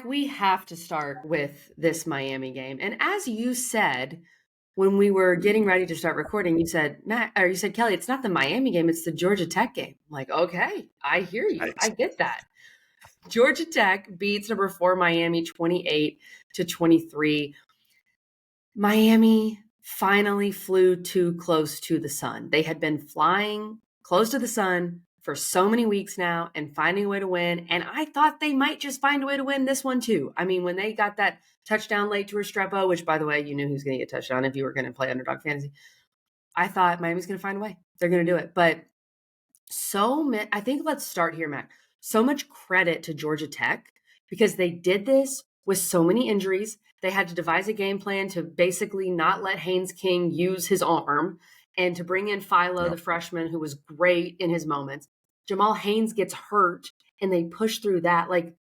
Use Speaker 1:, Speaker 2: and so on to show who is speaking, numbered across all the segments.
Speaker 1: Mac, we have to start with this Miami game. And as you said, when we were getting ready to start recording, you said, Matt, or you said, Kelly, it's not the Miami game, it's the Georgia Tech game. I'm like, okay, I hear you. I get that. Georgia Tech beats number 4 Miami 28-23. Miami finally flew too close to the sun. They had been flying close to the sun for so many weeks now and finding a way to win. And I thought they might just find a way to win this one too. I mean, when they got that touchdown late to Restrepo, which by the way, you knew he was going to get a touchdown if you were going to play underdog fantasy. I thought Miami's going to find a way. They're going to do it. But I think let's start here, Matt. So much credit to Georgia Tech because they did this with so many injuries. They had to devise a game plan to basically not let Haynes King use his arm and to bring in Philo, the freshman, who was great in his moments. Jamal Haynes gets hurt and they push through that. Like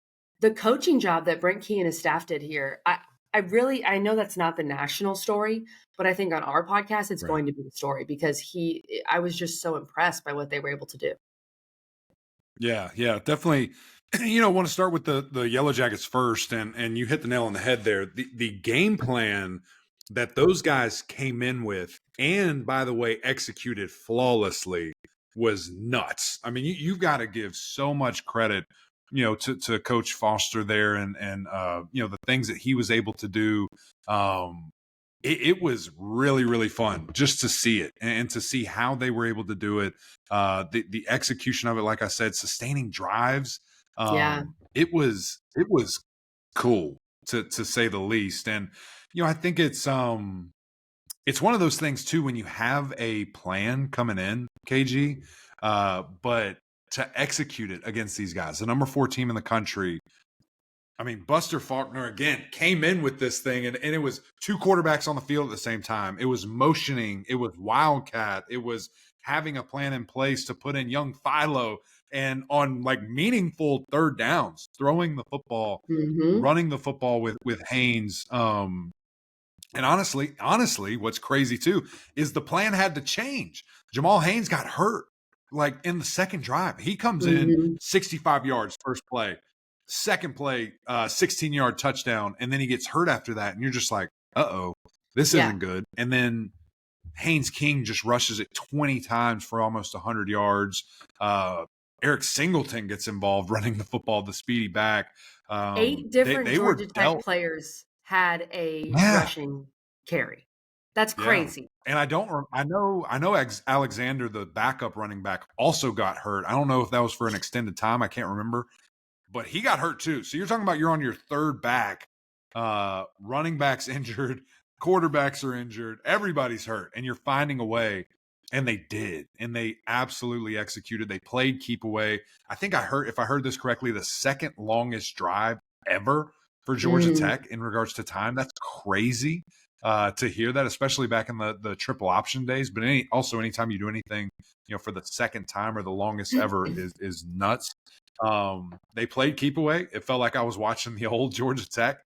Speaker 1: the coaching job that Brent Key and his staff did here, I know that's not the national story, but I think on our podcast, it's going to be the story because I was just so impressed by what they were able to do.
Speaker 2: Yeah, definitely. Want to start with the Yellow Jackets first, and you hit the nail on the head there. The game plan that those guys came in with, and by the way, executed flawlessly, was nuts. I mean, you've got to give so much credit, to Coach Foster there, and the things that he was able to do. It was really, really fun just to see it and to see how they were able to do it. The execution of it, like I said, sustaining drives. It was cool to say the least. And, I think it's one of those things too, when you have a plan coming in, KG, but to execute it against these guys, the number 4 team in the country. I mean, Buster Faulkner, again, came in with this thing, and it was 2 quarterbacks on the field at the same time. It was motioning. It was Wildcat. It was having a plan in place to put in young Philo and on, like, meaningful third downs, throwing the football, running the football with Haynes. And honestly, what's crazy, too, is the plan had to change. Jamal Haynes got hurt, like, in the second drive. He comes in 65 yards, first play. Second play, 16-yard touchdown, and then he gets hurt after that, and you're just like, uh-oh, this isn't good. And then Haynes King just rushes it 20 times for almost 100 yards. Eric Singleton gets involved running the football, the speedy back.
Speaker 1: 8 different Georgia Tech players had a rushing carry. That's crazy.
Speaker 2: And I know Alexander, the backup running back, also got hurt. I don't know if that was for an extended time. I can't remember. But he got hurt too. So you're talking about you're on your third back, running backs injured, quarterbacks are injured, everybody's hurt, and you're finding a way. And they did. And they absolutely executed. They played keep away. I think if I heard this correctly, the second longest drive ever for Georgia Tech in regards to time. That's crazy to hear that, especially back in the triple option days. But anytime you do anything, for the second time or the longest ever is nuts. They played keep away. It felt like I was watching the old Georgia Tech,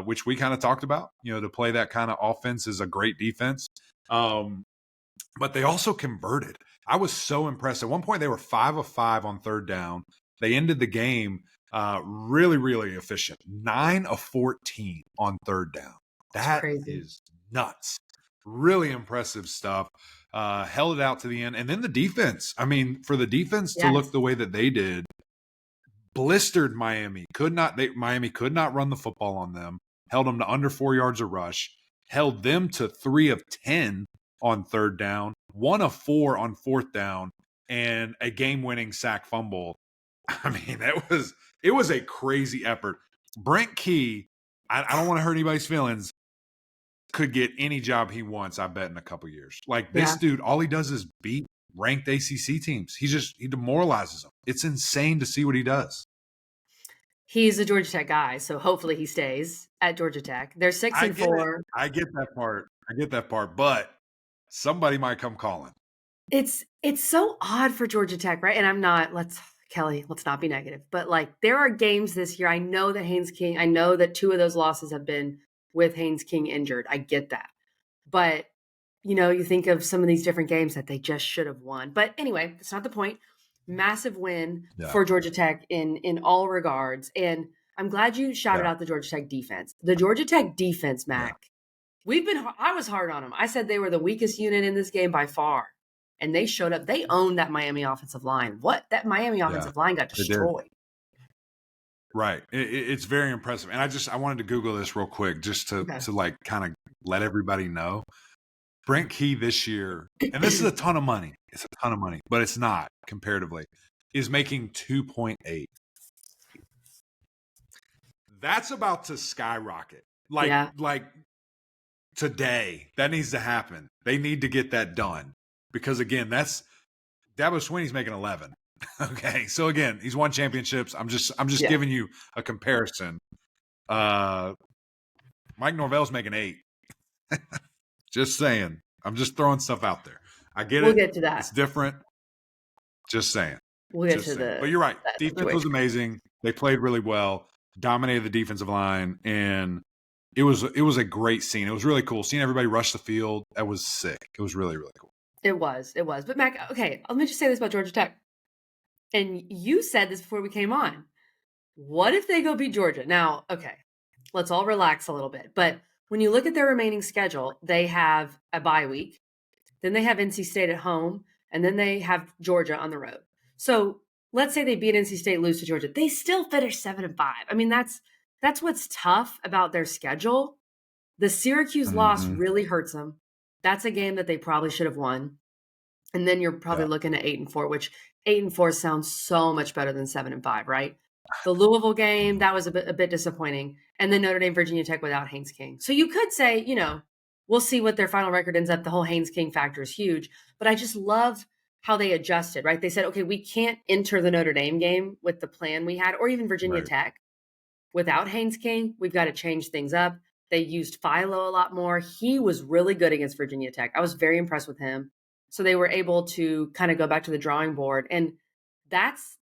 Speaker 2: which we kind of talked about. To play that kind of offense is a great defense. But they also converted. I was so impressed. At one point, they were 5 of 5 on third down. They ended the game really, really efficient. 9 of 14 on third down. That is nuts. Really impressive stuff. Held it out to the end. And then the defense. I mean, for the defense to look the way that they did, blistered Miami. Miami could not run the football on them. Held them to under 4 yards a rush. Held them to 3 of 10 on third down. 1 of 4 on fourth down. And a game-winning sack fumble. I mean, it was a crazy effort. Brent Key, I don't want to hurt anybody's feelings, could get any job he wants, I bet, in a couple years. Like, this dude, all he does is beat ranked ACC teams. He demoralizes them. It's insane to see what he does.
Speaker 1: He's a Georgia Tech guy, so hopefully he stays at Georgia Tech. They're 6-4.
Speaker 2: I get that part, but somebody might come calling.
Speaker 1: It's so odd for Georgia Tech, right? And I'm not, Kelly, let's not be negative, but like there are games this year. I know that Haynes King, I know that 2 of those losses have been with Haynes King injured. I get that. But, you think of some of these different games that they just should have won. But anyway, that's not the point. Massive win for Georgia Tech in all regards. And I'm glad you shouted
Speaker 2: Yeah.
Speaker 1: out the Georgia Tech defense. The Georgia Tech defense,
Speaker 2: Yeah.
Speaker 1: Mac, I was hard on them. I said they were the weakest unit in this game by far. And they showed up. They owned that Miami offensive line. That Miami
Speaker 2: Yeah.
Speaker 1: offensive line got
Speaker 2: They did.
Speaker 1: destroyed.
Speaker 2: Right. It's very impressive. And I wanted to Google this real quick just to like kind of let everybody know. Brent Key this year, and this is a ton of money. It's a ton of money, but it's not comparatively, is making 2.8. That's about to skyrocket. Like today, that needs to happen. They need to get that done because again, Dabo Swinney's making 11. Okay, so again, he's won championships. I'm just giving you a comparison. Mike Norvell's making 8. Just saying. I'm just throwing stuff out there. I get it.
Speaker 1: We'll get to that.
Speaker 2: It's different. Just saying.
Speaker 1: We'll get to the.
Speaker 2: But you're right. Defense was amazing. They played really well, dominated the defensive line, and it was a great scene. It was really cool. Seeing everybody rush the field, that was sick. It was really, really cool.
Speaker 1: It was. But Mac, okay, let me just say this about Georgia Tech. And you said this before we came on. What if they go beat Georgia? Now, okay, let's all relax a little bit. But when you look at their remaining schedule, they have a bye week, then they have NC State at home, and then they have Georgia on the road. So let's say they beat NC State, lose to Georgia. They still finish 7-5. I mean, that's what's tough about their schedule. The Syracuse loss really hurts them. That's a game that they probably should have won. And then you're probably looking at 8-4, which 8-4 sounds so much better than 7-5, right? The Louisville game, that was a bit disappointing. And then Notre Dame, Virginia Tech without Haynes King. So you could say, we'll see what their final record ends up. The whole Haynes King factor is huge. But I just love how they adjusted, right? They said, okay, we can't enter the Notre Dame game with the plan we had, or even Virginia Tech. Without Haynes King, we've got to change things up. They used Philo a lot more. He was really good against Virginia Tech. I was very impressed with him. So they were able to kind of go back to the drawing board. And that's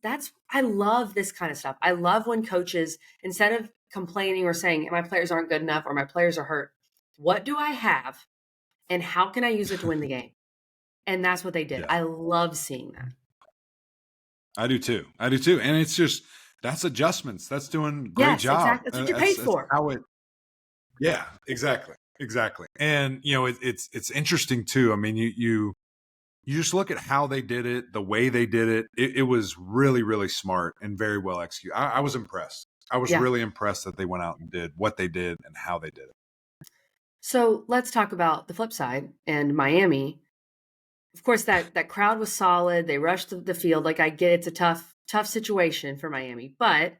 Speaker 1: I love this kind of stuff. I love when coaches, instead of complaining or saying my players aren't good enough or my players are hurt, what do I have and how can I use it to win the game? And that's what they did. I love seeing that.
Speaker 2: I do too. And it's just, that's adjustments. That's doing great job.
Speaker 1: Exactly. That's what you're paid for.
Speaker 2: Yeah, exactly. And it's interesting too. I mean, you just look at how they did it, the way they did it. It was really, really smart and very well executed. I was impressed. I was really impressed that they went out and did what they did and how they did it.
Speaker 1: So let's talk about the flip side and Miami. Of course, that crowd was solid. They rushed the field. Like, I get it's a tough situation for Miami, but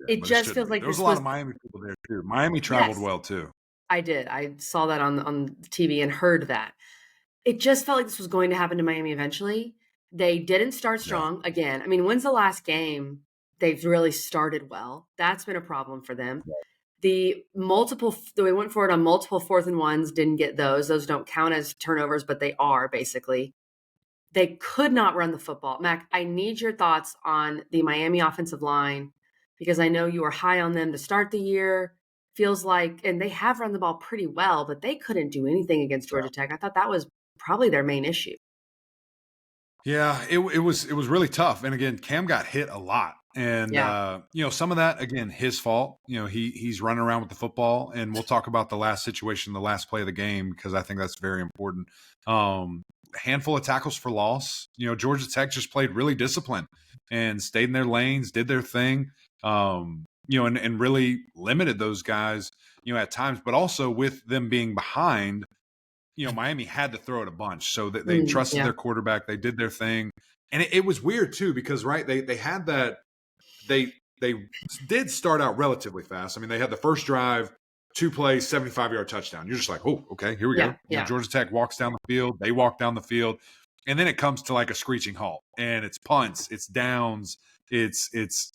Speaker 1: it just feels like
Speaker 2: there was a lot of Miami people there too. Miami traveled well too.
Speaker 1: I did. I saw that on TV and heard that. It just felt like this was going to happen to Miami eventually. They didn't start strong again. I mean, when's the last game they've really started well? That's been a problem for them. They went for it on multiple 4th and 1s, didn't get those. Those don't count as turnovers, but they are basically. They could not run the football. Mac, I need your thoughts on the Miami offensive line because I know you were high on them to start the year. Feels like, and they have run the ball pretty well, but they couldn't do anything against Georgia Tech. I thought that was probably their main issue.
Speaker 2: Yeah, it was really tough. And again, Cam got hit a lot. And some of that, again, his fault. He's running around with the football, and we'll talk about the last situation, the last play of the game, because I think that's very important. Handful of tackles for loss. Georgia Tech just played really disciplined and stayed in their lanes, did their thing. And really limited those guys, at times, but also with them being behind, Miami had to throw it a bunch. So that they trusted their quarterback. They did their thing. And it was weird too, because they had that, they did start out relatively fast. I mean, they had the first drive, 2 plays, 75-yard touchdown. You're just like, oh, okay, here we go. Georgia Tech walks down the field. They walk down the field. And then it comes to like a screeching halt, and it's punts, it's downs, it's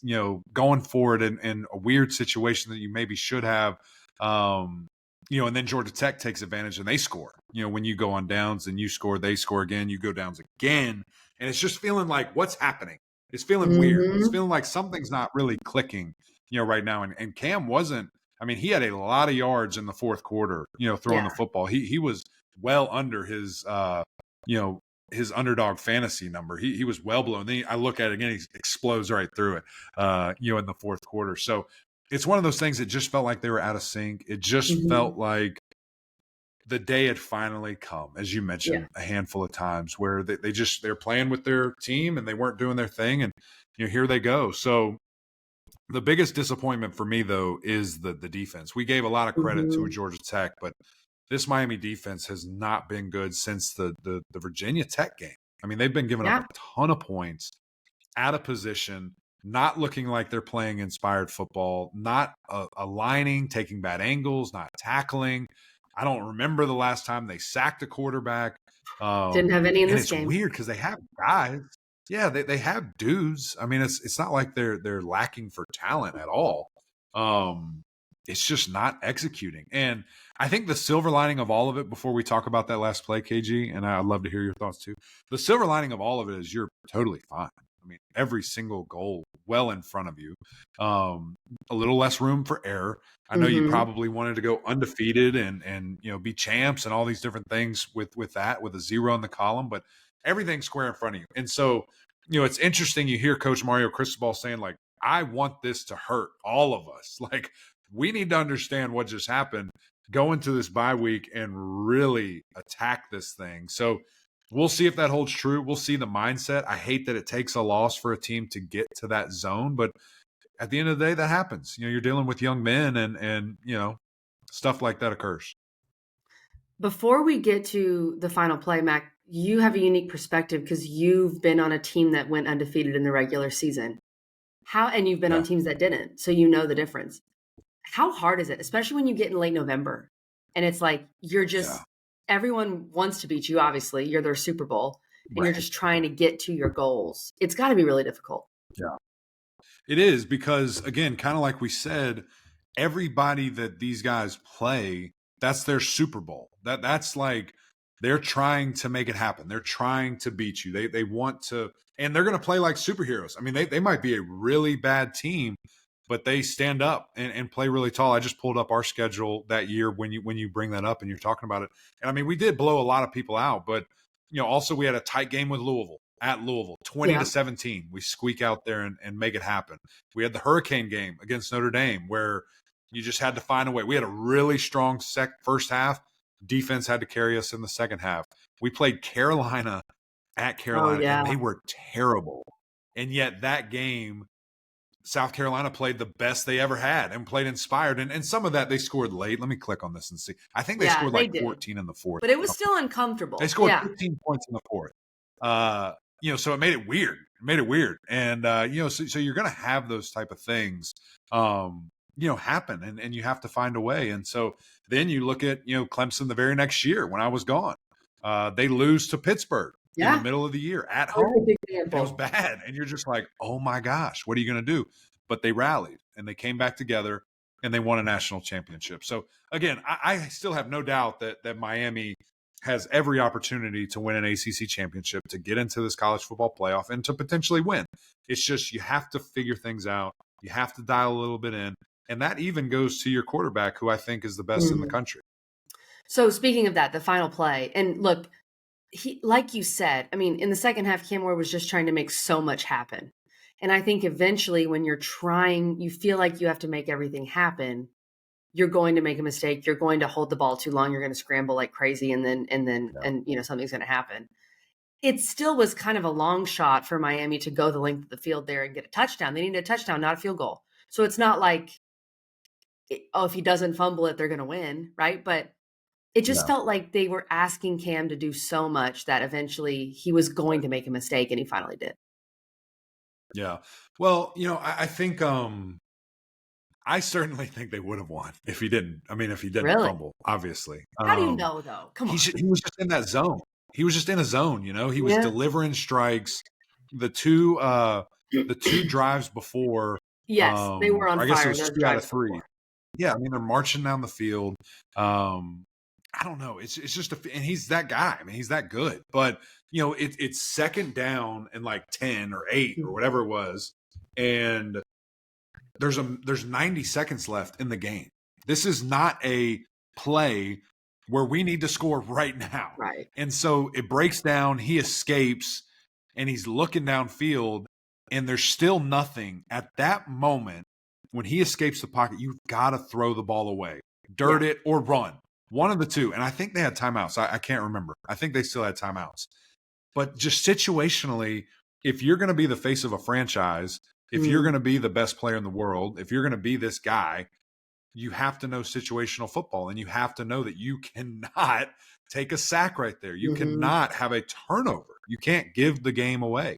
Speaker 2: going for it in a weird situation that you maybe should have, and then Georgia Tech takes advantage and they score. When you go on downs and you score, they score again, you go downs again, and it's just feeling like what's happening. It's feeling weird. It's feeling like something's not really clicking, right now. And Cam wasn't. I mean, he had a lot of yards in the fourth quarter, throwing the football. He was well under his, his underdog fantasy number. He was well below. And then I look at it again, he explodes right through it, in the fourth quarter. So it's one of those things that just felt like they were out of sync. It just felt
Speaker 1: Mhm.
Speaker 2: like the day had finally come, as you
Speaker 1: Yeah.
Speaker 2: mentioned a handful of times, where they're playing with their team and they weren't doing their thing, and here they go. So the biggest disappointment for me, though, is the defense. We gave a lot of credit to
Speaker 1: Mhm.
Speaker 2: Georgia Tech, but this Miami defense has not been good since the Virginia Tech game. I mean, they've been giving up a
Speaker 1: Yeah.
Speaker 2: ton of points, out of position, not looking like they're playing inspired football, not aligning, taking bad angles, not tackling. I don't remember the last time they sacked a quarterback.
Speaker 1: Didn't have any in
Speaker 2: And
Speaker 1: this
Speaker 2: it's
Speaker 1: game.
Speaker 2: weird because they have guys. Yeah, they have dudes. I mean, it's not like they're lacking for talent at all. Um, it's just not executing. And I think the silver lining of all of it, before we talk about that last play, KG, and I'd love to hear your thoughts too. The silver lining of all of it is you're totally fine. I mean, every single goal well in front of you. A little less room for error. I know you
Speaker 1: Mhm.
Speaker 2: probably wanted to go undefeated and be champs and all these different things with that, with a zero in the column, but everything's square in front of you. And so, it's interesting. You hear Coach Mario Cristobal saying, like, I want this to hurt all of us. Like, we need to understand what just happened, go into this bye week and really attack this thing. So we'll see if that holds true. We'll see the mindset. I hate that it takes a loss for a team to get to that zone, but at the end of the day, that happens. You're dealing with young men, and stuff like that occurs.
Speaker 1: Before we get to the final play, Mac, you have a unique perspective because you've been on a team that went undefeated in the regular season. And you've been on
Speaker 2: Yeah.
Speaker 1: teams that didn't, so you know the difference. How hard is it, especially when you get in late November and it's like
Speaker 2: Yeah.
Speaker 1: everyone wants to beat you, obviously. You're their Super Bowl and you're
Speaker 2: Right.
Speaker 1: just trying to get to your goals. It's got to be really difficult.
Speaker 2: Yeah. It is because, again, kind of like we said, everybody that these guys play, that's their Super Bowl. That's like they're trying to make it happen. They're trying to beat you. They want to, and they're going to play like superheroes. I mean, they might be a really bad team, but they stand up and play really tall. I just pulled up our schedule that year when you bring that up and you're talking about it. And I mean, we did blow a lot of people out, but also we had a tight game with Louisville at Louisville, 20 to
Speaker 1: Yeah.
Speaker 2: 17. We squeak out there and make it happen. We had the Hurricane game against Notre Dame where you just had to find a way. We had a really strong first half. Defense had to carry us in the second half. We played Carolina at
Speaker 1: Oh,
Speaker 2: Carolina, and
Speaker 1: yeah.
Speaker 2: they were terrible. And yet that game, South Carolina played the best they ever had and played inspired. And some of that they scored late. Let me click on this and see. I think they
Speaker 1: Yeah,
Speaker 2: scored
Speaker 1: they
Speaker 2: like
Speaker 1: did.
Speaker 2: 14 in the fourth.
Speaker 1: But it was still
Speaker 2: They
Speaker 1: uncomfortable.
Speaker 2: scored
Speaker 1: Yeah.
Speaker 2: 15 points in the fourth. So it made it weird. It made it weird. And so you're gonna have those type of things happen, and you have to find a way. And so then you look at, Clemson the very next year when I was gone. They lose to Pittsburgh in the
Speaker 1: Yeah.
Speaker 2: middle of the year at
Speaker 1: Perfect
Speaker 2: home. And it was
Speaker 1: example.
Speaker 2: bad. And you're just like, oh my gosh, what are you gonna do? But they rallied and they came back together and they won a national championship. So again, I still have no doubt that Miami has every opportunity to win an ACC championship, to get into this college football playoff, and to potentially win. It's just you have to figure things out. You have to dial a little bit in. And that even goes to your quarterback, who I think is the best in the
Speaker 1: Mhm.
Speaker 2: country.
Speaker 1: So speaking of that, the final play, and look, he, like you said, I mean, in the second half, Cam Ward was just trying to make so much happen. And I think eventually when you're trying, you feel like you have to make everything happen. You're going to make a mistake. You're going to hold the ball too long. You're going to scramble like crazy.
Speaker 2: Yeah.
Speaker 1: And something's going to happen. It still was kind of a long shot for Miami to go the length of the field there and get a touchdown. They needed a touchdown, not a field goal. So it's not like, if he doesn't fumble it, they're going to win. Right. But it just
Speaker 2: Yeah.
Speaker 1: felt like they were asking Cam to do so much that eventually he was going to make a mistake, and he finally did.
Speaker 2: Yeah. Well, I think I certainly think they would have won if he didn't. I mean, if he didn't
Speaker 1: Really?
Speaker 2: fumble, obviously.
Speaker 1: How do you know, though? Come on.
Speaker 2: He was just in that zone. He was just in a zone, He was
Speaker 1: Yeah.
Speaker 2: delivering strikes. The two drives before,
Speaker 1: Yes, they were on
Speaker 2: or I guess it
Speaker 1: fire,
Speaker 2: was
Speaker 1: those
Speaker 2: two out of
Speaker 1: drives
Speaker 2: three.
Speaker 1: before.
Speaker 2: Yeah, I mean they're marching down the field. I don't know. It's just and he's that guy. I mean, he's that good. But it's second down and like 10 or 8 or
Speaker 1: Mhm.
Speaker 2: whatever it was, and there's 90 seconds left in the game. This is not a play where we need to score right now.
Speaker 1: Right.
Speaker 2: And so it breaks down, he escapes, and he's looking downfield, and there's still nothing. At that moment, when he escapes the pocket, you've got to throw the ball away, dirt it, or run. One of the two. And I think they had timeouts. I can't remember. I think they still had timeouts. But just situationally, if you're going to be the face of a franchise, if you're going to be the best player in the world, if you're going to be this guy, you have to know situational football, and you have to know that you cannot take a sack right there. You cannot have a turnover. You can't give the game away.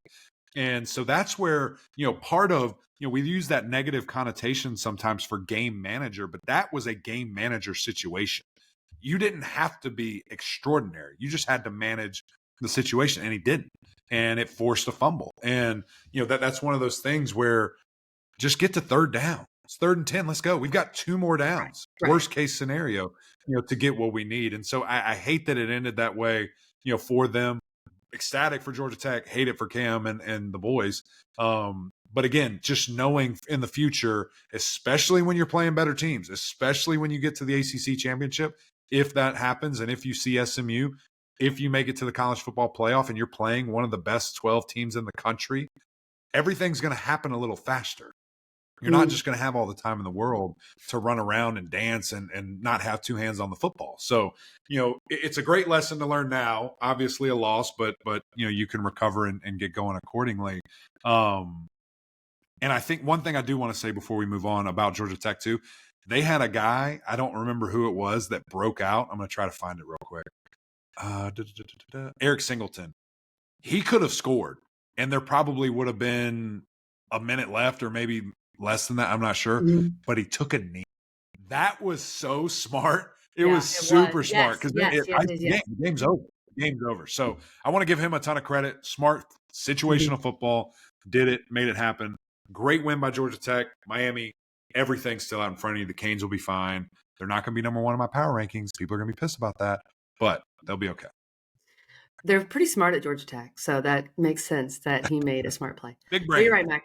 Speaker 2: And so that's where, part of, we use that negative connotation sometimes for game manager, but that was a game manager situation. You didn't have to be extraordinary. You just had to manage the situation, and he didn't. And it forced a fumble. And, that's one of those things where just get to third down. It's 3rd and 10. Let's go. We've got 2 more downs. Right. Worst case scenario, to get what we need. And so I hate that it ended that way, for them. Ecstatic for Georgia Tech, hate it for Cam and the boys. But again, just knowing in the future, especially when you're playing better teams, especially when you get to the ACC championship, if that happens, and if you see SMU, if you make it to the college football playoff and you're playing one of the best 12 teams in the country, everything's going to happen a little faster. You're not just going to have all the time in the world to run around and dance and not have 2 hands on the football. So, it's a great lesson to learn now. Obviously a loss, but you can recover and get going accordingly. And I think one thing I do want to say before we move on about Georgia Tech too, they had a guy, I don't remember who it was, that broke out. I'm going to try to find it real quick. Eric Singleton. He could have scored, and there probably would have been a minute left, or maybe less than that, I'm not sure, but he took a knee. That was so smart. It was super smart, because the game's over. The game's over. So I want to give him a ton of credit. Smart situational football, did it, made it happen. Great win by Georgia Tech. Miami, everything's still out in front of you. The Canes will be fine. They're not going to be number 1 in my power rankings. People are going to be pissed about that, but they'll be okay.
Speaker 1: They're pretty smart at Georgia Tech, so that makes sense that he made a smart play.
Speaker 2: Big brain.
Speaker 1: You're right, Mac.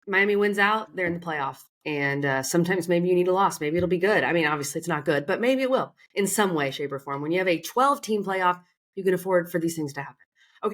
Speaker 1: Miami wins out, they're in the playoff. And sometimes maybe you need a loss. Maybe it'll be good. I mean, obviously it's not good, but maybe it will in some way, shape, or form. When you have a 12-team playoff, you can afford for these things to happen.